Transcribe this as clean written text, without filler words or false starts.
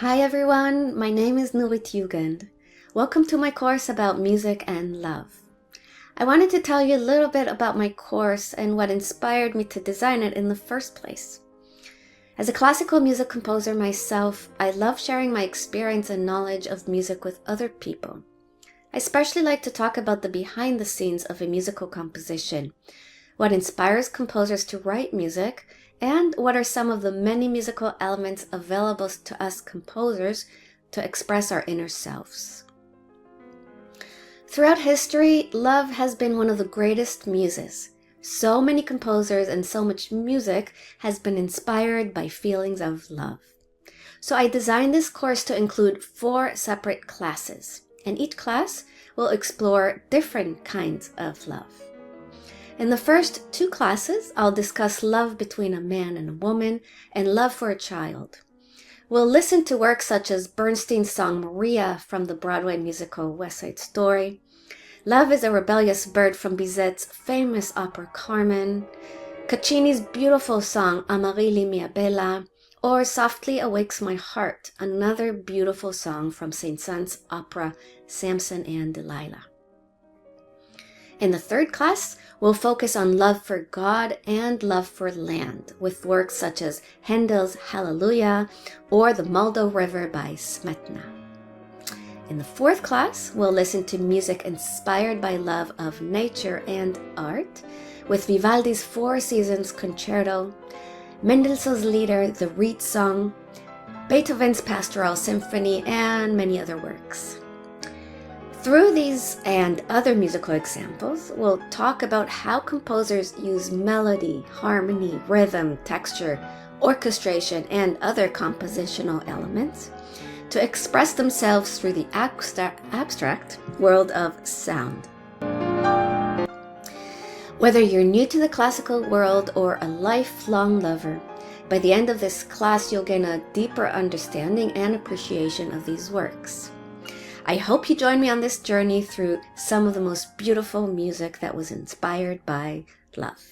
Hi everyone, my name is Nurit Jugend. Welcome to my course about music and love. I wanted to tell you a little bit about my course and what inspired me to design it in the first place. As a classical music composer myself, I love sharing my experience and knowledge of music with other people. I especially like to talk about the behind the scenes of a musical composition, what inspires composers to write music, and what are some of the many musical elements available to us composers to express our inner selves. Throughout history, love has been one of the greatest muses. So many composers and so much music has been inspired by feelings of love. So I designed this course to include 4 separate classes, and each class will explore different kinds of love. In the first 2 classes, I'll discuss love between a man and a woman and love for a child. We'll listen to works such as Bernstein's song Maria from the Broadway musical West Side Story, Love is a Rebellious Bird from Bizet's famous opera Carmen, Caccini's beautiful song Amarili mia bella, or Softly Awakes My Heart, another beautiful song from Saint-Saëns' opera Samson and Delilah. In the third class, we'll focus on love for God and love for land, with works such as Handel's Hallelujah or The Moldo River by Smetana. In the fourth class, we'll listen to music inspired by love of nature and art, with Vivaldi's Four Seasons Concerto, Mendelssohn's Lieder, the Reed Song, Beethoven's Pastoral Symphony, and many other works. Through these and other musical examples, we'll talk about how composers use melody, harmony, rhythm, texture, orchestration, and other compositional elements to express themselves through the abstract world of sound. Whether you're new to the classical world or a lifelong lover, by the end of this class you'll gain a deeper understanding and appreciation of these works. I hope you join me on this journey through some of the most beautiful music that was inspired by love.